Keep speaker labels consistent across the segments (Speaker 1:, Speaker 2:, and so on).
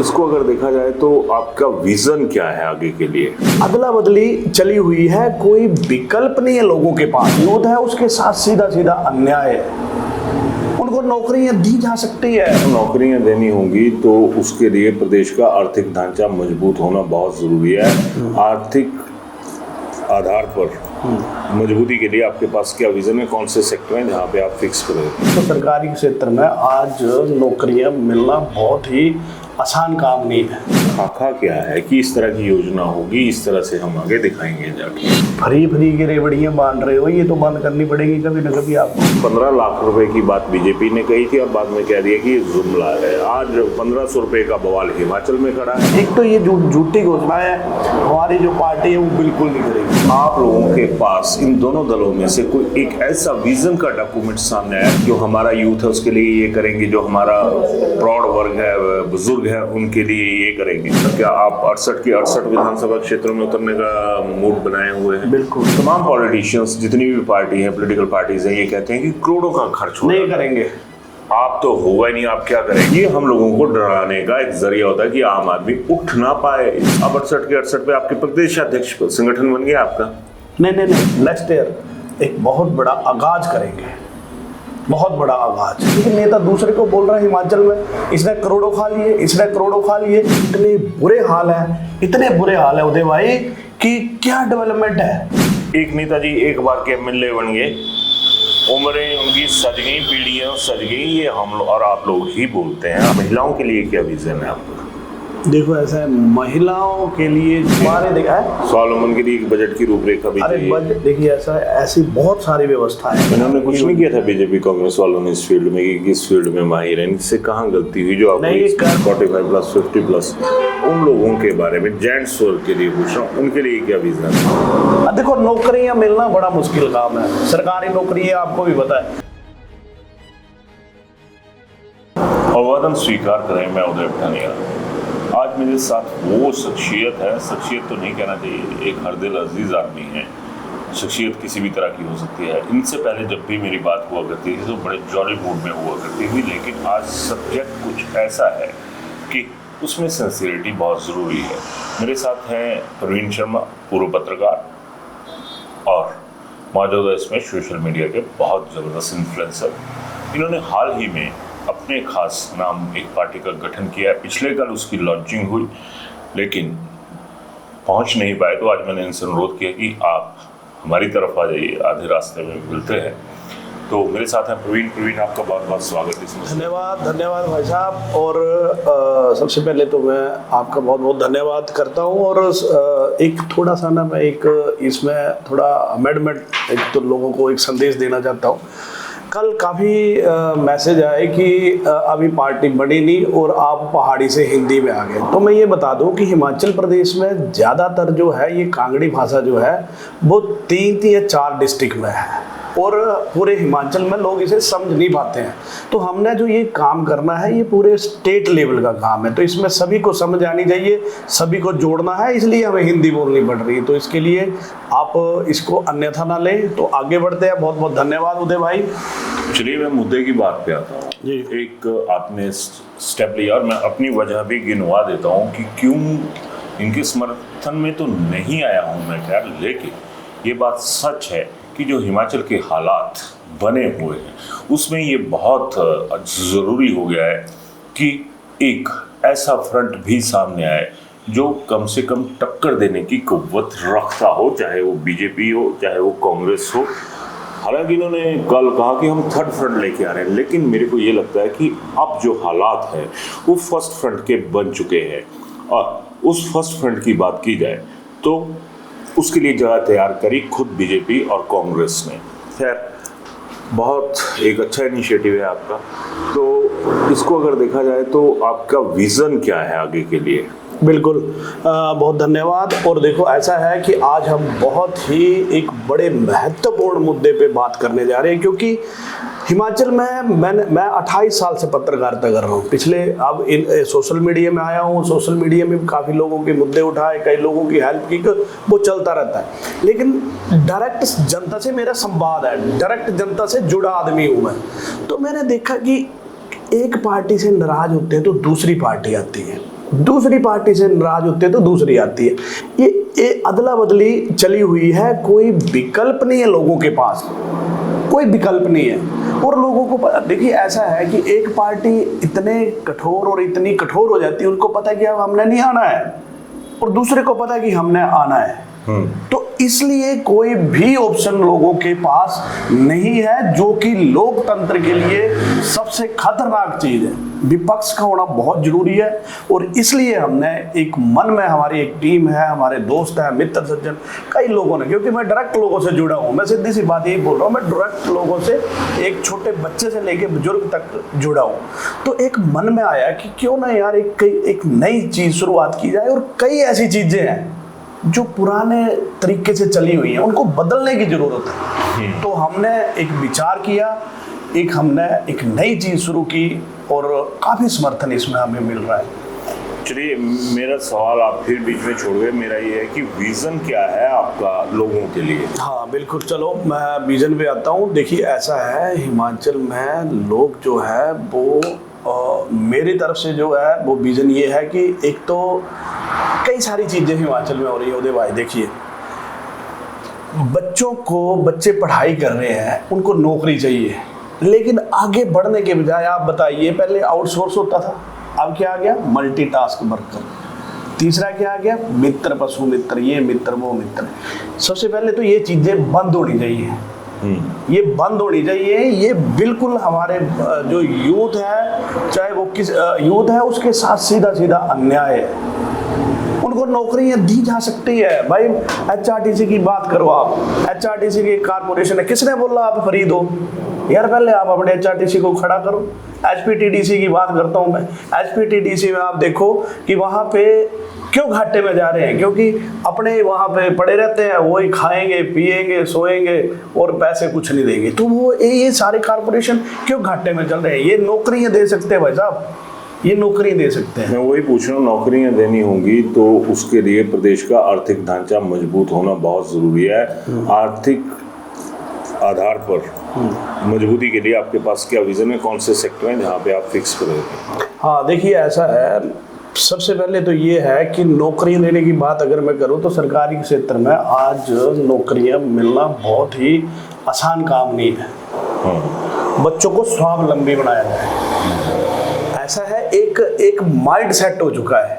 Speaker 1: इसको अगर देखा जाए तो आपका विजन क्या है आगे के लिए?
Speaker 2: अदला बदली चली हुई है, कोई विकल्प नहीं है लोगों के पास। विरोध है, उसके साथ सीधा सीधा अन्याय है। उनको नौकरियां दी जा सकती है।
Speaker 1: नौकरियां देनी होंगी तो उसके लिए प्रदेश का आर्थिक ढांचा मजबूत होना बहुत जरूरी है। आर्थिक आधार पर मजबूती के लिए आपके पास क्या विजन है? कौन से सेक्टर हैं जहाँ पे आप फिक्स करोगे?
Speaker 2: तो सरकारी क्षेत्र में आज नौकरियां मिलना बहुत ही आसान काम नहीं है।
Speaker 1: खाका क्या है कि इस तरह की योजना होगी, इस तरह से हम आगे दिखाएंगे जाके।
Speaker 2: फ्री की रेवड़ियां बांध रहे हो, ये तो बंद करनी पड़ेगी कभी ना कभी आपको।
Speaker 1: 15 लाख रुपए की बात बीजेपी ने कही थी और बाद में कह दिया कि ये जुम्ला है। आज 1500 रुपए का बवाल हिमाचल में खड़ा है।
Speaker 2: एक तो ये झूठी घोषणा है, हमारी जो पार्टी है वो बिल्कुल नहीं करेगी।
Speaker 1: आप लोगों के पास इन दोनों दलों में से कोई एक ऐसा विजन का डॉक्यूमेंट सामने आया जो हमारा यूथ है उसके लिए ये करेंगे, जो हमारा प्रौढ़ वर्ग है, बुजुर्ग है, उनके लिए ये करेंगे? तो क्या आप 68 के 68 विधानसभा क्षेत्रों में उतरने का मूड बनाए हुए हैं?
Speaker 2: बिल्कुल।
Speaker 1: तमाम पॉलिटिशियंस, जितनी भी पार्टी है, पॉलिटिकल पार्टीज हैं, ये कहते हैं कि करोड़ों का खर्च
Speaker 2: नहीं करेंगे।
Speaker 1: आप तो होगा ही नहीं, आप क्या करेंगे? ये हम लोगों को डराने का एक जरिया होता है कि आम आदमी उठ ना पाए। अब 68 के 68 पे आपके प्रदेश अध्यक्ष संगठन बन गया आपका।
Speaker 2: नहीं, नेक्स्ट ईयर एक बहुत बड़ा आगाज करेंगे, बहुत बड़ा आगाज। लेकिन नेता दूसरे को बोल रहा है हिमाचल में इसने करोड़ों खा लिए, इसने करोड़ों खा लिए। इतने बुरे हाल है उदय भाई कि क्या डेवलपमेंट है।
Speaker 1: एक नेताजी एक बार के एमएलए बन गए, उम्रें उनकी सज गई, पीढ़ियां सज गई, ये हम लोग और आप लोग ही बोलते हैं। महिलाओं के लिए क्या विजन है आपका?
Speaker 2: देखो ऐसा है, महिलाओं के लिए हमारे देखा है
Speaker 1: स्वावलंबन के लिए एक बजट की रूपरेखा भी
Speaker 2: अरे बजट देखिए, ऐसी बहुत सारी व्यवस्था है।
Speaker 1: इन्होंने कुछ नहीं किया था बीजेपी कांग्रेस वालों ने इस फील्ड में कि किस फील्ड में माहिर है, इनसे कहाँ गलती हुई जो आप 45+ 50+ उन लोगों के बारे में, जेंट्स वर्ग के लिए पूछ रहा हूँ, उनके लिए क्या विजन है?
Speaker 2: देखो नौकरियां मिलना बड़ा मुश्किल काम है, सरकारी नौकरी है, आपको भी पता है।
Speaker 1: अभिवादन स्वीकार करें, मैं उदय पठानिया। आज मेरे साथ वो शख्सियत है, शख्सियत तो नहीं कहना चाहिए, एक हरदिल अजीज आदमी है। शख्सियत किसी भी तरह की हो सकती है। इनसे पहले जब भी मेरी बात हुआ करती थी तो बड़े जॉली मूड में हुआ करती थी, लेकिन आज सब्जेक्ट कुछ ऐसा है कि उसमें सिंसियरिटी बहुत ज़रूरी है। मेरे साथ हैं प्रवीण शर्मा, पूर्व पत्रकार और मौजूदा इसमें सोशल मीडिया के बहुत ज़बरदस्त इन्फ्लुएंसर। इन्होंने हाल ही में अपने खास नाम एक पार्टी का गठन किया है। पिछले कल उसकी लॉन्चिंग हुई, लेकिन पहुंच नहीं पाए, तो आज मैंने इनसे अनुरोध किया कि आप हमारी तरफ आ जाइए, आधे रास्ते में मिलते हैं। तो मेरे साथ हैं प्रवीण, आपका बहुत बहुत स्वागत है इसमें।
Speaker 2: धन्यवाद भाई साहब। और सबसे पहले तो मैं आपका बहुत बहुत धन्यवाद करता हूँ। और एक थोड़ा सा ना, मैं एक इसमें थोड़ा अमेंडमेंट, एक तो लोगों को एक संदेश देना चाहता हूँ। कल काफ़ी मैसेज आए कि अभी पार्टी बनी नहीं और आप पहाड़ी से हिंदी में आ गए। तो मैं ये बता दूं कि हिमाचल प्रदेश में ज़्यादातर जो है ये कांगड़ी भाषा जो है वो 3 या 4 डिस्ट्रिक्ट में है और पूरे हिमाचल में लोग इसे समझ नहीं पाते हैं। तो हमने जो ये काम करना है ये पूरे स्टेट लेवल का काम है, तो इसमें सभी को समझ आनी चाहिए, सभी को जोड़ना है, इसलिए हमें हिंदी बोलनी पड़ रही है। तो इसके लिए आप इसको अन्यथा ना लें। तो आगे बढ़ते हैं। बहुत बहुत धन्यवाद उदय भाई।
Speaker 1: चलिए मैं मुद्दे की बात पे आता हूँ। एक आपने स्टेप लिया और मैं अपनी वजह भी गिनवा देता हूँ कि क्यों इनके समर्थन में तो नहीं आया हूँ मैं, खैर, लेकिन ये बात सच है कि जो हिमाचल के हालात बने हुए हैं उसमें ये बहुत ज़रूरी हो गया है कि एक ऐसा फ्रंट भी सामने आए जो कम से कम टक्कर देने की कुव्वत रखता हो, चाहे वो बीजेपी हो, चाहे वो कांग्रेस हो। हालांकि इन्होंने कल कहा कि हम थर्ड फ्रंट लेके आ रहे हैं, लेकिन मेरे को ये लगता है कि अब जो हालात हैं वो फर्स्ट फ्रंट के बन चुके हैं। और उस फर्स्ट फ्रंट की बात की जाए तो उसके लिए जगह तैयार करी खुद बीजेपी और कांग्रेस ने। खैर, बहुत एक अच्छा इनिशिएटिव है आपका। तो इसको अगर देखा जाए तो आपका विज़न क्या है आगे के लिए?
Speaker 2: बिल्कुल, बहुत धन्यवाद। और देखो ऐसा है कि आज हम बहुत ही एक बड़े महत्वपूर्ण मुद्दे पे बात करने जा रहे हैं, क्योंकि हिमाचल में मैं 28 साल से पत्रकारिता कर रहा हूँ। पिछले अब सोशल मीडिया में आया हूँ, सोशल मीडिया में काफ़ी लोगों के मुद्दे उठाए, कई लोगों की हेल्प की, वो चलता रहता है। लेकिन डायरेक्ट जनता से मेरा संवाद है, डायरेक्ट जनता से जुड़ा आदमी हूँ मैं। तो मैंने देखा कि एक पार्टी से नाराज होते हैं तो दूसरी पार्टी आती है, दूसरी पार्टी से नाराज होते हैं तो दूसरी आती है। ये अदला बदली चली हुई है, कोई विकल्प नहीं है लोगों के पास, कोई विकल्प नहीं है। और लोगों को देखिए ऐसा है कि एक पार्टी इतने कठोर और इतनी कठोर हो जाती है, उनको पता है कि अब हमने नहीं आना है, और दूसरे को पता है कि हमने आना है। तो इसलिए कोई भी ऑप्शन लोगों के पास नहीं है, जो कि लोकतंत्र के लिए सबसे खतरनाक चीज है। विपक्ष का होना बहुत जरूरी है, और इसलिए हमने एक मन में, हमारी एक टीम है, हमारे दोस्त हैं, मित्र सज्जन, कई लोगों ने, क्योंकि मैं डायरेक्ट लोगों से जुड़ा हूं, मैं सीधी सी बात यही बोल रहा हूं, मैं डायरेक्ट लोगों से, एक छोटे बच्चे से लेके बुजुर्ग तक जुड़ा हूं। तो एक मन में आया कि क्यों ना यार एक नई चीज शुरुआत की जाए, और कई ऐसी चीजें हैं जो पुराने तरीके से चली हुई हैं, उनको बदलने की जरूरत है। तो हमने एक विचार किया, हमने एक नई चीज शुरू की, और काफी समर्थन इसमें हमें मिल रहा है।
Speaker 1: चलिए, मेरा सवाल आप फिर बीच में छोड़ गए। मेरा ये है कि विजन क्या है आपका लोगों के लिए?
Speaker 2: हाँ बिल्कुल, चलो मैं विजन पे आता हूँ। देखिए ऐसा है, हिमाचल में लोग जो है वो मेरी तरफ से जो है वो विजन ये है कि एक तो कई सारी चीजें हिमाचल में हो रही है उदय भाई। देखिए बच्चे पढ़ाई कर रहे हैं, उनको नौकरी चाहिए, लेकिन आगे बढ़ने के बजाय आप बताइए, पहले आउटसोर्स होता था, अब क्या आ गया? Multitask worker. तीसरा क्या आ गया? मित्र, पशु मित्र, ये मित्र वो मित्र। सबसे पहले तो ये चीजें बंद होनी चाहिए, ये बंद होनी चाहिए। ये बिल्कुल हमारे जो यूथ है, चाहे वो किस यूथ है, उसके साथ सीधा सीधा अन्याय है। उनको नौकरियां दी जा सकती है भाई। HRTC की बात करो आप, HRTC की कारपोरेशन है, किसने बोला आप फ्री दो यार? पहले आप अपने HRTC को खड़ा करो। HPTDC की बात करता हूं मैं, HPTDC में आप देखो कि वहां पे क्यों घाटे में जा रहे हैं, क्योंकि अपने वहां पे पड़े रहते हैं, वही खाएंगे पिएंगे सोएंगे और पैसे कुछ नहीं देंगे। तो वो ये सारे कारपोरेशन क्यों घाटे में चल रहे हैं? ये नौकरियां दे सकते हैं भाई साहब, ये नौकरी दे सकते हैं।
Speaker 1: मैं वही पूछ रहा हूँ, नौकरियां देनी होंगी तो उसके लिए प्रदेश का आर्थिक ढांचा मजबूत होना बहुत जरूरी है। आर्थिक आधार पर मजबूती के लिए आपके पास क्या विजन है? कौन से सेक्टर हैं जहाँ पे आप फिक्स करोगे?
Speaker 2: हाँ देखिए ऐसा है, सबसे पहले तो ये है कि नौकरियां देने की बात अगर मैं करूँ तो सरकारी क्षेत्र में आज नौकरियां मिलना बहुत ही आसान काम नहीं है। बच्चों को स्वावलंबी बनाया जाए, ऐसा है। एक माइंड सेट हो चुका है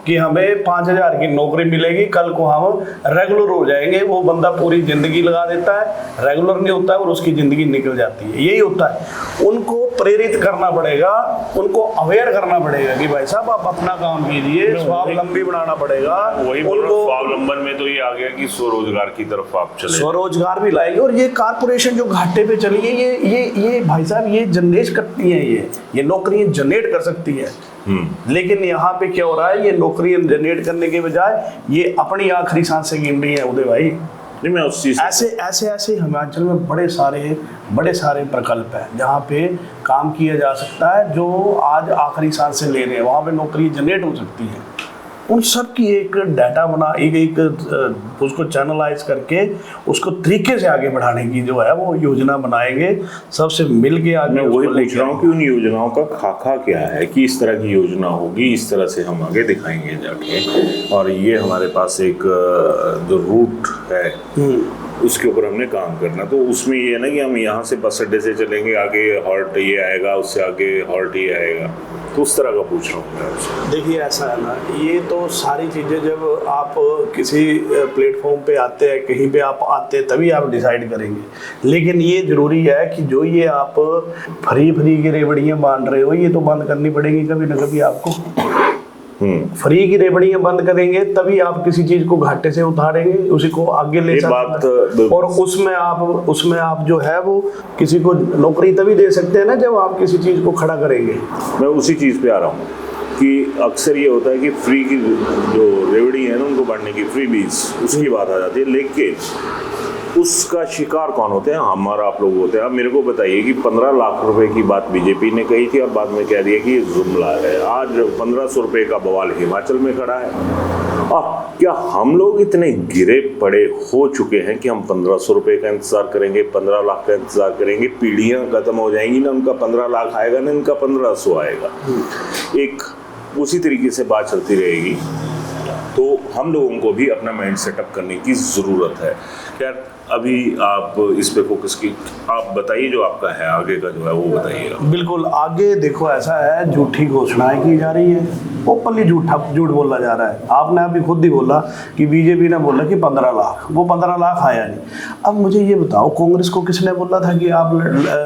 Speaker 2: कि हमें 5,000 की नौकरी मिलेगी, कल को हम रेगुलर हो जाएंगे। वो बंदा पूरी जिंदगी लगा देता है, रेगुलर नहीं होता है और उसकी जिंदगी निकल जाती है। यही होता है। उनको प्रेरित करना पड़ेगा, उनको अवेयर करना पड़ेगा कि भाई साहब आप अपना काम कीजिए, स्वावलंबी बनाना पड़ेगा।
Speaker 1: वही उनको स्वावलंबन में तो ये आ गया कि स्वरोजगार की तरफ आप चले,
Speaker 2: स्वरोजगार भी लाएंगे। और ये कारपोरेशन जो घाटे पे चली है, ये भाई साहब ये जनरेट करती है, ये नौकरियां जनरेट कर सकती है। लेकिन यहाँ पे क्या हो रहा है, ये नौकरियां जनरेट करने के बजाय ये अपनी आखिरी सांसें गिन रही है उदय भाई।
Speaker 1: नहीं, मैं उस चीज
Speaker 2: ऐसे हिमाचल में बड़े सारे प्रकल्प हैं जहाँ पे काम किया जा सकता है, जो आज आखिरी सांसें ले रहे हैं, वहाँ पे नौकरी जनरेट हो सकती है। उन सब की एक डाटा बना, एक उसको चैनलाइज करके उसको तरीके से आगे बढ़ाने की जो है वो योजना बनाएंगे, सबसे मिल के आगे।
Speaker 1: मैं वही पूछ रहा हूँ कि उन योजनाओं का खाका क्या है, कि इस तरह की योजना होगी, इस तरह से हम आगे दिखाएंगे जाके, और ये हमारे पास एक जो रूट है उसके ऊपर हमने काम करना। तो उसमें ये है ना कि हम यहाँ से बस अड्डे से चलेंगे, आगे हॉल्ट ये आएगा, उससे आगे हॉल्ट ये आएगा, तो उस तरह का पूछ रहा हूँ मैं।
Speaker 2: देखिए ऐसा है ना, ये तो सारी चीज़ें जब आप किसी प्लेटफॉर्म पे आते हैं, कहीं पे आप आते हैं, तभी आप डिसाइड करेंगे। लेकिन ये ज़रूरी है कि जो ये आप फ्री की रेवड़ियाँ बांध रहे हो, ये तो बंद करनी पड़ेगी कभी ना कभी आपको। फ्री की रेवड़ियां बंद करेंगे तभी आप किसी चीज को घाटे से उतारेंगे, उसी को आगे ले सकते हैं। और उसमें आप जो है वो किसी को नौकरी तभी दे सकते हैं ना जब आप किसी चीज को खड़ा करेंगे।
Speaker 1: मैं उसी चीज पे आ रहा हूँ कि अक्सर ये होता है कि फ्री की जो रेवड़ी है ना उनको बांटने की, फ्री बीज, उसकी बात आ जाती है, लेकिन उसका शिकार कौन होते हैं? हमारा आप लोग होते हैं। आप मेरे को बताइए कि 15 लाख रुपए की बात बीजेपी ने कही थी और बाद में कह दिया कि ये जुमला है। आज 1500 रुपए का बवाल हिमाचल में खड़ा है क्या हम लोग इतने गिरे पड़े हो चुके हैं कि हम 1500 रुपए का इंतजार करेंगे, 15 लाख का इंतजार करेंगे, पीढ़ियां खत्म हो जाएंगी ना, उनका 15 लाख आएगा ना इनका 1500 आएगा, एक उसी तरीके से बात चलती रहेगी। तो हम लोगों को भी अपना माइंड सेटअप करने की ज़रूरत है। यार अभी आप इस पे फोकस की, आप बताइए जो आपका है आगे का जो है वो बताइएगा।
Speaker 2: बिल्कुल, आगे देखो ऐसा है, झूठी घोषणाएं की जा रही है, ओपनली झूठ बोला जा रहा है। आपने अभी खुद ही बोला कि बीजेपी ने बोला कि 15 लाख, वो 15 लाख आया नहीं। अब मुझे ये बताओ, कांग्रेस को किसने बोला था कि आप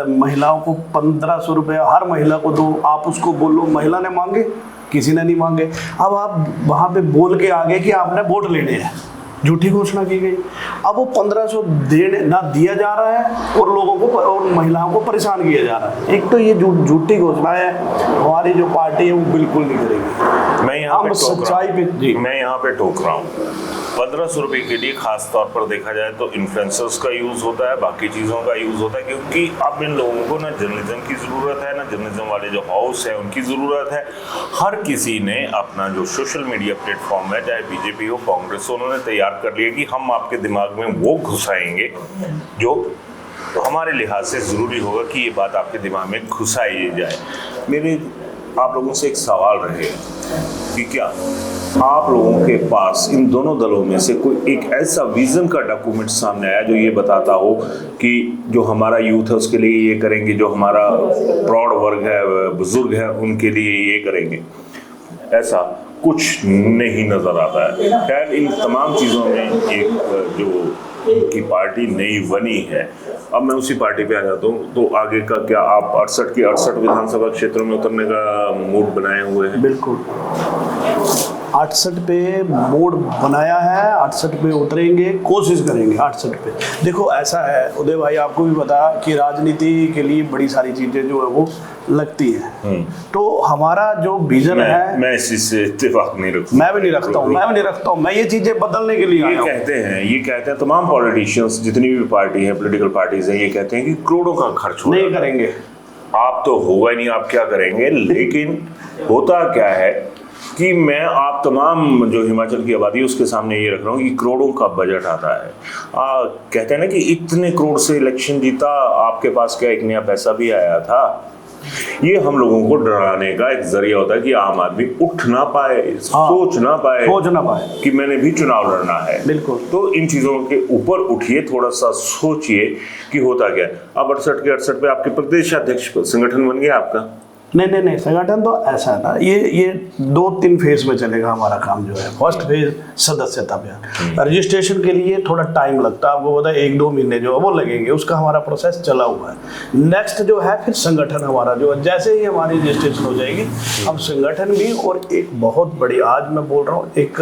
Speaker 2: महिलाओं को 1500 रुपया हर महिला को दो, आप उसको बोलो, महिला ने मांगे? किसी ने नहीं मांगे। अब आप वहाँ पे बोल के आगे कि आपने वोट लेने हैं, झूठी घोषणा की गई। अब वो 1500 देने ना दिया जा रहा है और लोगों को और महिलाओं को परेशान किया जा रहा है। एक तो ये झूठी घोषणा है, हमारी जो पार्टी है वो बिल्कुल नहीं करेगी।
Speaker 1: मैं यहाँ पे
Speaker 2: सच्चाई पे जी,
Speaker 1: मैं यहाँ पे टोक रहा हूँ। 1500 रुपए के लिए खास तौर पर देखा जाए तो इन्फ्लुएंसर्स का यूज होता है, बाकी चीज़ों का यूज होता है, क्योंकि अब इन लोगों को ना जर्नलिज्म की ज़रूरत है, ना जर्नलिज्म वाले जो हाउस है उनकी ज़रूरत है। हर किसी ने अपना जो सोशल मीडिया प्लेटफॉर्म है, चाहे बीजेपी हो कांग्रेस हो, उन्होंने तैयार कर लिया कि हम आपके दिमाग में वो घुसाएंगे जो हमारे लिहाज से ज़रूरी होगा कि ये बात आपके दिमाग में घुसाई जाए। मेरे आप लोगों से एक सवाल रहेगा कि क्या आप लोगों के पास इन दोनों दलों में से कोई एक ऐसा विजन का डॉक्यूमेंट सामने आया जो ये बताता हो कि जो हमारा यूथ है उसके लिए ये करेंगे, जो हमारा प्रौढ़ वर्ग है, बुजुर्ग है, उनके लिए ये करेंगे? ऐसा कुछ नहीं नजर आता है। खैर इन तमाम चीज़ों में एक जो की पार्टी नई बनी है, अब मैं उसी पार्टी पे आ जाता हूँ। तो आगे का क्या आप 68 के 68 विधानसभा क्षेत्रों में उतरने का मूड बनाए हुए हैं?
Speaker 2: बिल्कुल 68 पे मूड बनाया है, 68 पे उतरेंगे, कोशिश करेंगे 68 पे। देखो ऐसा है उदय भाई, आपको भी पता कि राजनीति के लिए बड़ी सारी चीजें जो है वो लगती हैं। तो हमारा जो विजन है,
Speaker 1: मैं इस चीज से इत्तेफाक नहीं रखता।
Speaker 2: मैं भी नहीं रखता हूँ। मैं ये चीजें बदलने के लिए आया हूं।
Speaker 1: ये कहते हैं तमाम पॉलिटिशियंस, जितनी भी पार्टी है, पॉलिटिकल पार्टीज हैं, ये कहते हैं कि करोड़ों का खर्च हो
Speaker 2: नहीं करेंगे।
Speaker 1: आप तो होगा ही नहीं, आप क्या करेंगे? लेकिन होता क्या है कि मैं आप तमाम जो हिमाचल की आबादी है उसके सामने ये रख रहा हूँ कि करोड़ों का बजट आता है। कहते हैं ना कि इतने करोड़ से इलेक्शन जीता, आपके पास क्या एक नया पैसा भी आया था? ये हम लोगों को डराने का एक जरिया होता है कि आम आदमी उठ ना पाए, सोच ना पाए कि मैंने भी चुनाव लड़ना है।
Speaker 2: बिल्कुल।
Speaker 1: तो इन चीजों के ऊपर उठिए, थोड़ा सा सोचिए कि होता क्या। अब 68 के 68 पे आपके प्रदेश अध्यक्ष संगठन बन गया आपका?
Speaker 2: नहीं, संगठन तो ऐसा है ना, ये 2-3 फेज में चलेगा हमारा काम जो है। फर्स्ट फेज सदस्यता अभियान, रजिस्ट्रेशन के लिए थोड़ा टाइम लगता है, आपको पता है 1-2 महीने जो है वो लगेंगे, उसका हमारा प्रोसेस चला हुआ है। नेक्स्ट जो है फिर संगठन हमारा जो है, जैसे ही हमारी रजिस्ट्रेशन हो जाएगी हम संगठन भी, और एक बहुत बड़ी, आज मैं बोल रहा हूँ, एक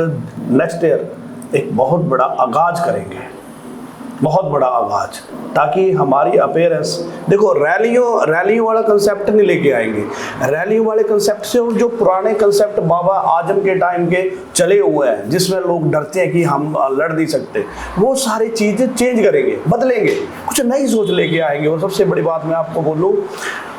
Speaker 2: नेक्स्ट ईयर एक बहुत बड़ा आगाज करेंगे, बहुत बड़ा आगाज, ताकि हमारी अपेयरेंस, देखो रैलियों वाला कंसेप्ट नहीं लेके आएंगे। रैलियों वाले कंसेप्ट से, और जो पुराने कंसेप्ट बाबा आजम के टाइम के चले हुए हैं, जिसमें लोग डरते हैं कि हम लड़ नहीं सकते, वो सारी चीजें चेंज करेंगे, बदलेंगे, कुछ नई सोच लेके आएंगे। और सबसे बड़ी बात मैं आपको बोलूं,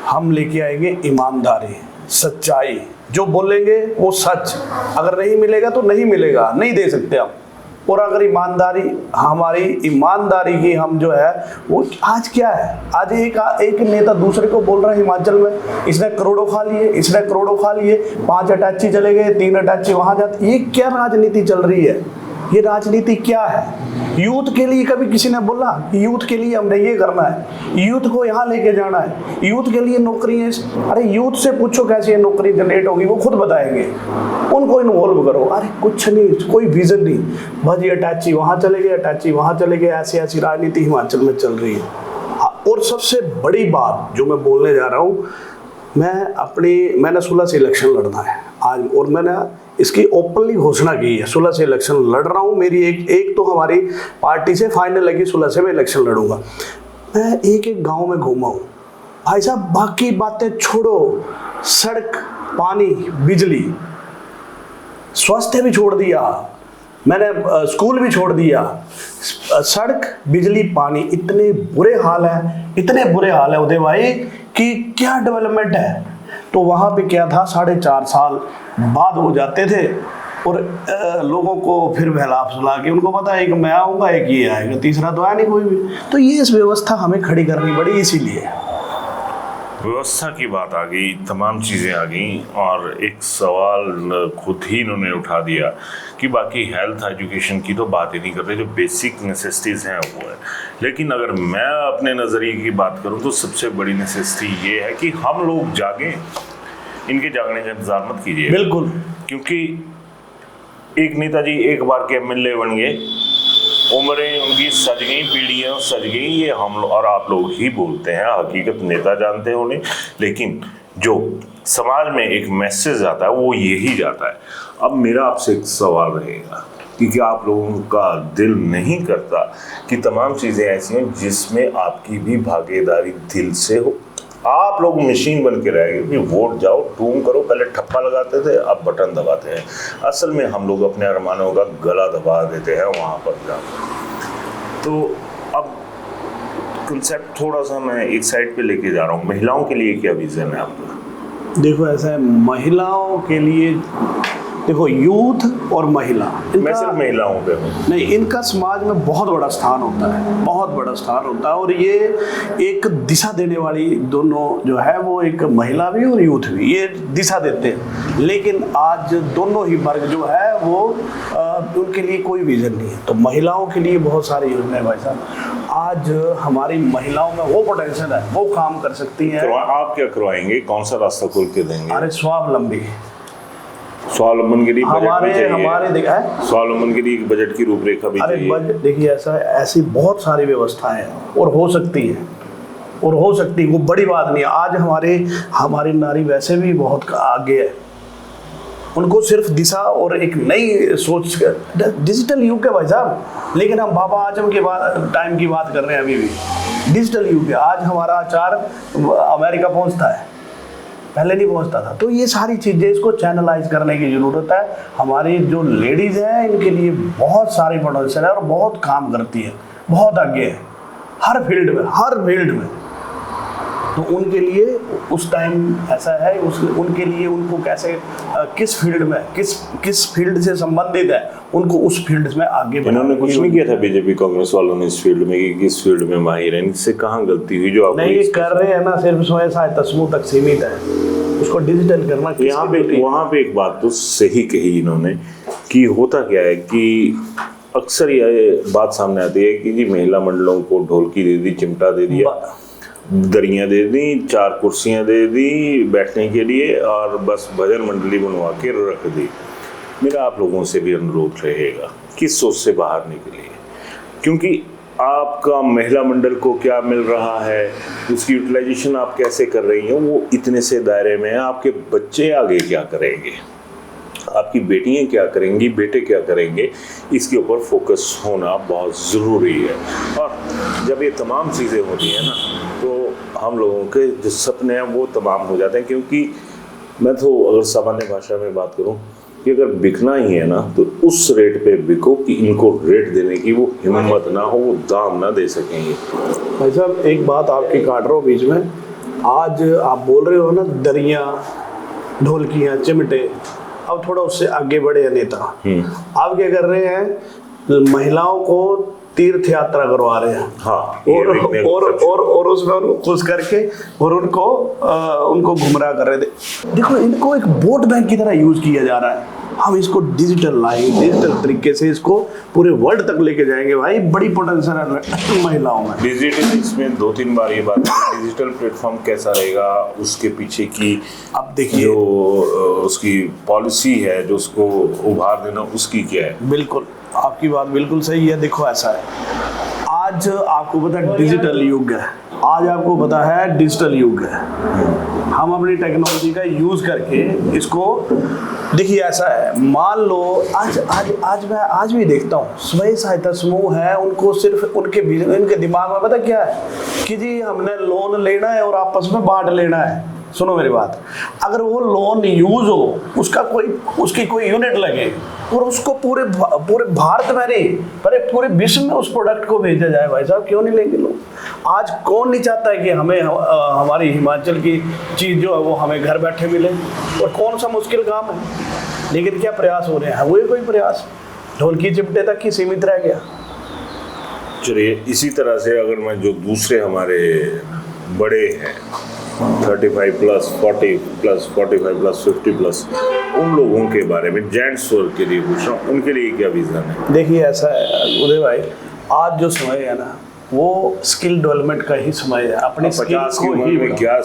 Speaker 2: हम लेके आएंगे ईमानदारी, सच्चाई, जो बोलेंगे वो सच, अगर नहीं मिलेगा तो नहीं मिलेगा, नहीं दे सकते हम। और अगर ईमानदारी, हमारी ईमानदारी की हम जो है वो, आज क्या है, आज एक नेता दूसरे को बोल रहा है हिमाचल में इसने करोड़ों खा लिए, 5 अटैची चले गए, 3 अटैची वहां जाते, ये क्या राजनीति चल रही है? ये राजनीति क्या है? यूथ के लिए कभी किसी ने बोला कि यूथ के लिए हमने ये करना है, यूथ को यहाँ लेके जाना है, यूथ के लिए नौकरी है? अरे यूथ से पूछो कैसी है नौकरी जनरेट होगी, वो खुद बताएंगे, उनको इन्वॉल्व करो। अरे कुछ नहीं, कोई विजन नहीं, बस ये अटैची वहाँ चले गए, ऐसी राजनीति हिमाचल में चल रही है। और सबसे बड़ी बात जो मैं बोलने जा रहा हूँ, मैंने 16 से इलेक्शन लड़ना है आज, और मैंने इसकी ओपनली घोषणा की है, 16 से इलेक्शन लड़ रहा हूँ। मेरी एक तो हमारी पार्टी से फाइनल लगी, 16 से मैं इलेक्शन लड़ूंगा। मैं एक गांव में घूमा हूँ भाई साहब, बाकी बातें छोड़ो, सड़क, पानी, बिजली, स्वास्थ्य भी छोड़ दिया मैंने, स्कूल भी छोड़ दिया, सड़क, बिजली, पानी, इतने बुरे हाल है उदय भाई कि क्या डेवलपमेंट है। तो वहाँ पे क्या था, 4.5 साल बाद हो जाते थे और लोगों को फिर बहला फुसला के उनको पता है कि मैं आऊँगा, एक ये आएगा, तीसरा तो आया नहीं कोई भी। तो ये इस व्यवस्था हमें खड़ी करनी पड़ी, इसीलिए
Speaker 1: व्यवस्था की बात आ गई, तमाम चीज़ें आ गई, और एक सवाल खुद ही इन्होंने उठा दिया कि बाकी हेल्थ एजुकेशन की तो बात ही नहीं कर रहे, जो बेसिक नेसेसिटीज़ हैं वो है। लेकिन अगर मैं अपने नज़रिए की बात करूं तो सबसे बड़ी नेसेसिटी ये है कि हम लोग जागें, इनके जागने का इंतजार मत कीजिए।
Speaker 2: बिल्कुल,
Speaker 1: क्योंकि एक नेताजी एक बार के एमएलए बन गए, उम्रें उनकी सज गई, पीढ़ियाँ सज गई, ये हम और आप लोग ही बोलते हैं, हकीकत नेता जानते हैं उन्हें, लेकिन जो समाज में एक मैसेज आता है वो यही जाता है। अब मेरा आपसे एक सवाल रहेगा कि क्या आप लोगों का दिल नहीं करता कि तमाम चीज़ें ऐसी हैं जिसमें आपकी भी भागीदारी दिल से हो? आप लोग मशीन बन के रह गए कि वोट जाओ टूम करो, पहले ठप्पा लगाते थे, अब बटन दबाते हैं। असल में हम लोग अपने अरमानों का गला दबा देते हैं वहाँ पर जाकर। तो अब कंसेप्ट थोड़ा सा मैं एक साइड पे लेके जा रहा हूँ। महिलाओं के लिए क्या विजन है आपका?
Speaker 2: देखो ऐसा है, महिलाओं के लिए देखो, यूथ और महिला,
Speaker 1: मैं सिर्फ महिलाओं पे हूँ
Speaker 2: नहीं, इनका समाज में बहुत बड़ा स्थान होता है, बहुत बड़ा स्थान होता है। और ये एक दिशा देने वाली दोनों जो है वो एक महिला भी और यूथ भी, ये दिशा देते हैं। लेकिन आज दोनों ही वर्ग जो है वो उनके लिए कोई विजन नहीं है। तो महिलाओं के लिए बहुत सारी योजनाएं भाई साहब, आज हमारी महिलाओं में वो पोटेंशियल है, वो काम कर सकती हैं।
Speaker 1: आप क्या करवाएंगे, कौन सा रास्ता खोल के देंगे?
Speaker 2: अरे स्वावलंबी,
Speaker 1: स्वावलंबन के लिए
Speaker 2: हमारे देखा है,
Speaker 1: स्वावलंबन के लिए एक बजट की रूपरेखा भी चाहिए।
Speaker 2: बजट देखिए, ऐसी बहुत सारी व्यवस्थाएं हैं और हो सकती है, वो बड़ी बात नहीं है। आज हमारी नारी वैसे भी बहुत आगे है, उनको सिर्फ दिशा और एक नई सोच, डिजिटल युग है भाई साहब। लेकिन हम बाबा आजम के टाइम की बात कर रहे हैं, अभी भी डिजिटल युग है। आज हमारा अचार अमेरिका पहुंचता है, पहले नहीं पहुंचता था। तो ये सारी चीज़ें, इसको चैनलाइज करने की ज़रूरत है। हमारी जो लेडीज़ हैं इनके लिए बहुत सारी पोटेंशियल है और बहुत काम करती है, बहुत आगे है हर फील्ड में। तो उनके लिए उस टाइम ऐसा है, उनके लिए उनको कैसे किस फील्ड में किस फील्ड से संबंधित है, उनको उस फील्ड में आगे बढ़ाना।
Speaker 1: इन्होंने कुछ नहीं किया था बीजेपी कांग्रेस वालों ने इस फील्ड में कि किस फील्ड में माहिर है, इनसे कहाँ गलती हुई जो आप
Speaker 2: नहीं कर रहे हैं ना, सिर्फ स्वयं सहायता समूह तक सीमित है, उसको डिजिटल करना।
Speaker 1: वहाँ पे एक बात तो सही कही इन्होंने कि होता क्या है कि अक्सर ये बात सामने आती है कि जी महिला मंडलों को ढोलकी दे दी, चिमटा दे दिया, दरियाँ दे दी, 4 कुर्सियाँ दे दी बैठने के लिए, और बस भजन मंडली बनवा के रख दी। मेरा आप लोगों से भी अनुरोध रहेगा किस सोच से बाहर निकलिए, क्योंकि आपका महिला मंडल को क्या मिल रहा है, उसकी यूटिलाइजेशन आप कैसे कर रही हैं, वो इतने से दायरे में है। आपके बच्चे आगे क्या करेंगे, आपकी बेटियां क्या करेंगी, बेटे क्या करेंगे, इसके ऊपर फोकस होना बहुत ज़रूरी है। और जब ये तमाम चीज़ें होती हैं ना, तो हम लोगों के जो सपने हैं वो तमाम हो जाते हैं। क्योंकि मैं तो अगर सामान्य भाषा में बात करूं कि अगर बिकना ही है ना, तो उस रेट पे बिको कि इनको रेट देने की वो हिम्मत ना हो, वो दाम ना दे सकेंगे।
Speaker 2: भाई साहब एक बात आपकी काट रहा हूँ बीच में, आज आप बोल रहे हो ना दरियाँ, ढोलकियाँ, चिमटे, अब थोड़ा उससे आगे बढ़े हैं नेता। आप क्या कर रहे हैं, महिलाओं को तीर्थ यात्रा करवा रहे हैं।
Speaker 1: हाँ,
Speaker 2: और उसमें उनको खुश करके और उनको गुमराह कर रहे थे। देखो, इनको एक वोट बैंक की तरह यूज किया जा रहा है। हम इसको डिजिटल तरीके से इसको पूरे वर्ल्ड तक लेके जाएंगे भाई, बड़ी पोटेंशियल है महिलाओं में।
Speaker 1: डिजिटल, इसमें 2-3 बार ये बात है, डिजिटल प्लेटफॉर्म कैसा रहेगा, उसके पीछे की
Speaker 2: अब देखिए
Speaker 1: जो उसकी पॉलिसी है, जो उसको उभार देना, उसकी क्या है।
Speaker 2: बिल्कुल, आपकी बात बिल्कुल सही है। देखो ऐसा है, आज आपको पता है डिजिटल युग है, आज आपको पता है डिजिटल युग है। हम अपनी टेक्नोलॉजी का यूज करके इसको, देखिए ऐसा है, मान लो मैं आज भी देखता हूँ स्वयं सहायता समूह है, उनको सिर्फ उनके दिमाग में पता क्या है कि जी हमने लोन लेना है और आपस में बांट लेना है। सुनो मेरी बात, अगर वो लोन यूज हो, उसकी कोई यूनिट लगे और उसको पूरे भारत में नहीं, पूरे विश्व में उस प्रोडक्ट को भेजा जाए, भाई साहब क्यों नहीं लेंगे लोग। आज कौन नहीं चाहता है कि हमें हमारी हिमाचल की चीज़ जो है वो हमें घर बैठे मिले, और कौन सा मुश्किल काम है। लेकिन क्या प्रयास हो रहे हैं? हुए कोई प्रयास? ढोलकी चिमटे तक ही सीमित रह गया।
Speaker 1: चलिए, इसी तरह से अगर मैं जो दूसरे हमारे बड़े हैं 35 प्लस 40 प्लस 45 प्लस 50 प्लस, उन लोगों के बारे में जेंट्स वर्ग के लिए पूछ रहा हूँ, उनके लिए क्या विजन है?
Speaker 2: देखिए ऐसा है उदय भाई, आज जो समय है ना वो स्किल डेवलपमेंट का ही समय है। अपनी
Speaker 1: 50 की उम्र में क्या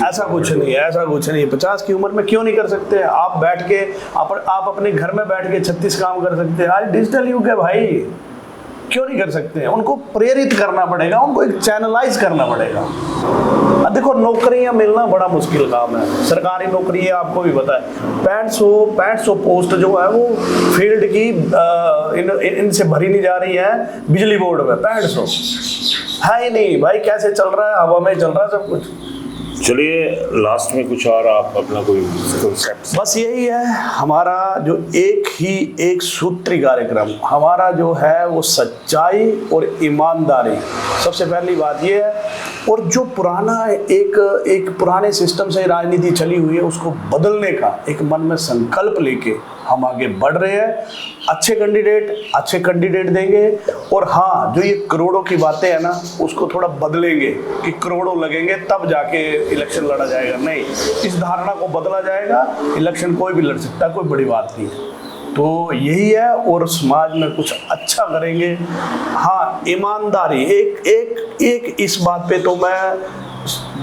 Speaker 2: ऐसा कुछ नहीं है, ऐसा कुछ नहीं है। 50 की उम्र में क्यों नहीं कर सकते? आप बैठ के आप अपने घर में बैठ के 36 काम कर सकते हैं। आज डिजिटल युग है भाई, क्यों नहीं कर सकते हैं? उनको प्रेरित करना पड़ेगा, उनको एक चैनलाइज करना पड़ेगा। अब देखो नौकरियां मिलना बड़ा मुश्किल काम है, सरकारी नौकरी है, आपको भी पता है। 6500 पोस्ट जो है वो फील्ड की इनसे भरी नहीं जा रही है बिजली बोर्ड में। 6500 है ही नहीं भाई, कैसे चल रहा है? हवा में चल रहा है सब कुछ।
Speaker 1: चलिए, लास्ट में कुछ और आप अपना कोई कॉन्सेप्ट?
Speaker 2: बस यही है हमारा जो एक सूत्री कार्यक्रम हमारा जो है वो सच्चाई और ईमानदारी, सबसे पहली बात ये है। और जो पुराना एक पुराने सिस्टम से राजनीति चली हुई है उसको बदलने का एक मन में संकल्प लेके हम आगे बढ़ रहे हैं। अच्छे कैंडिडेट देंगे। और हाँ, जो ये करोड़ों की बातें हैं ना उसको थोड़ा बदलेंगे कि करोड़ों लगेंगे तब जाके इलेक्शन लड़ा जाएगा। नहीं, इस धारणा को बदला जाएगा। इलेक्शन कोई भी लड़ सकता है, कोई बड़ी बात नहीं है। तो यही है, और समाज में कुछ अच्छा करेंगे। हाँ, ईमानदारी एक इस बात पे तो मैं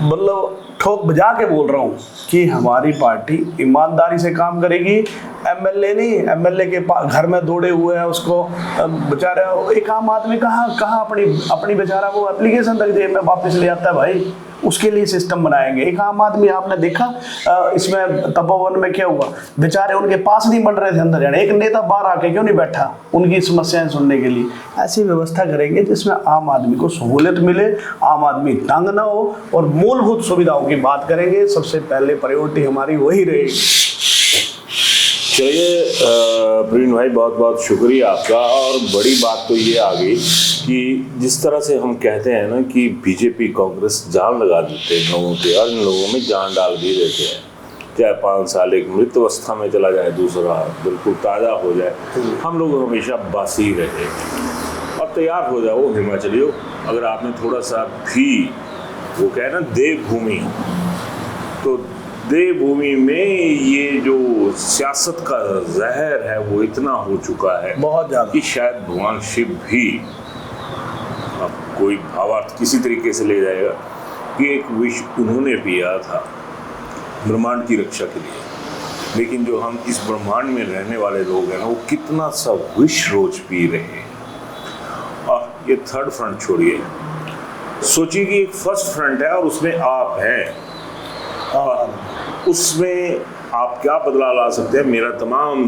Speaker 2: मतलब ठोक बजा के बोल रहा हूँ कि हमारी पार्टी ईमानदारी से काम करेगी। एमएलए नहीं, एमएलए के घर में दौड़े हुए हैं, उसको बेचारा एक आम आदमी कहाँ अपनी बेचारा वो एप्लीकेशन तक जेब में वापस ले आता है भाई। उसके लिए सिस्टम बनाएंगे। एक आम आदमी आपने देखा इसमें तपोवन में क्या हुआ, बेचारे उनके पास नहीं बन रहे थे अंदर जाने, एक नेता बाहर आके क्यों नहीं बैठा उनकी समस्याएं सुनने के लिए? ऐसी व्यवस्था करेंगे जिसमें आम आदमी को सहूलियत मिले, आम आदमी तंग ना हो, और मूलभूत सुविधाओं की बात करेंगे। सबसे पहले प्रायोरिटी हमारी वही रहेगी।
Speaker 1: चलिए प्रवीण भाई, बहुत बहुत शुक्रिया आपका। और बड़ी बात तो ये आ गई कि जिस तरह से हम कहते हैं ना कि बीजेपी कांग्रेस जान लगा देते हैं लोगों के, और इन लोगों में जान डाल भी देते हैं। चाहे 5 साल एक मृत अवस्था में चला जाए, दूसरा बिल्कुल ताज़ा हो जाए, हम लोग हमेशा बासी रहे और तैयार हो जाओ हिमाचलियों। अगर आपने थोड़ा सा भी वो कहे ना देवभूमि, तो देवभूमि में ये जो सियासत का जहर है वो इतना हो चुका है
Speaker 2: बहुत ज़्यादा
Speaker 1: कि शायद भगवान शिव भी अब कोई भावार्थ किसी तरीके से ले जाएगा कि एक विष उन्होंने पिया था ब्रह्मांड की रक्षा के लिए। लेकिन जो हम इस ब्रह्मांड में रहने वाले लोग हैं ना, वो कितना सा विष रोज पी रहे हैं। और ये थर्ड फ्रंट छोड़िए, सोचिए कि एक फर्स्ट फ्रंट है और उसमें आप हैं, और उसमें आप क्या बदलाव ला सकते हैं? मेरा तमाम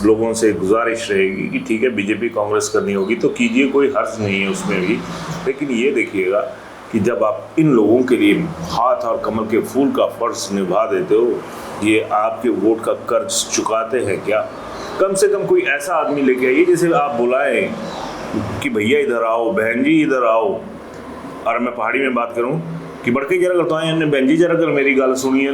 Speaker 1: लोगों से गुजारिश रहेगी कि ठीक है, बीजेपी कांग्रेस करनी होगी तो कीजिए, कोई हर्ज नहीं है उसमें भी। लेकिन ये देखिएगा कि जब आप इन लोगों के लिए हाथ और कमल के फूल का फर्ज निभा देते हो, ये आपके वोट का कर्ज चुकाते हैं क्या? कम से कम कोई ऐसा आदमी लेके आइए जिसे आप बुलाएं कि भैया इधर आओ, बहन जी इधर आओ। और मैं पहाड़ी में बात करूं कि बड़के जरा करता है बहन जी जरा कर मेरी गल सुनी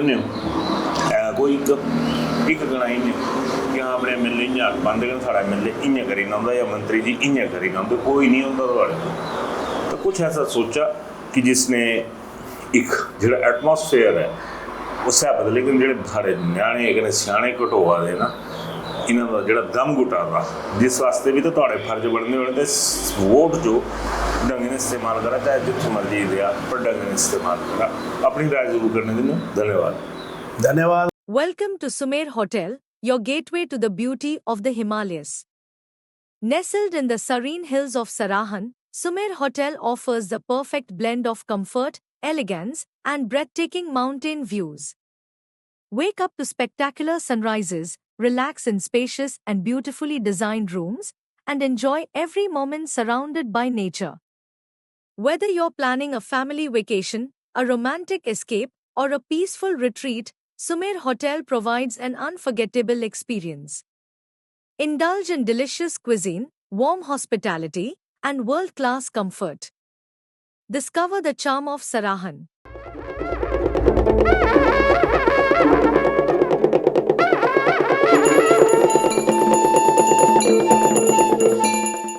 Speaker 1: कोई एक गणा ही कि हाँ अपने एमएलए इ'यां बंद कर, साढ़ा एमएलए इ'यां करी ना, या मंत्री जी इ'यां करी ना, कोई नहीं होता थोड़े। तो कुछ ऐसा सोचा कि जिसने एक जो एटमोसफेयर है उससे बदले, लेकिन जो साढ़े न्याणे कने सियाणे घटोआ दे ना, इन्हों का जो दम घुटाता, जिस वास्ते भी तो थोड़े फर्ज बनने वाले वोट जो ढंग ने इस्तेमाल करा, चाहे जितने मर्जी दिया पर ढंग ने इस्तेमाल करा। अपनी राय जरूर करने देना। धन्यवाद।
Speaker 3: Welcome to Sumer Hotel, your gateway to the beauty of the Himalayas. Nestled in the serene hills of Sarahan, Sumer Hotel offers the perfect blend of comfort, elegance, and breathtaking mountain views. Wake up to spectacular sunrises, relax in spacious and beautifully designed rooms, and enjoy every moment surrounded by nature. Whether you're planning a family vacation, a romantic escape, or a peaceful retreat, Sumer Hotel provides an unforgettable experience. Indulge in delicious cuisine, warm hospitality, and world-class comfort. Discover the charm of Sarahan,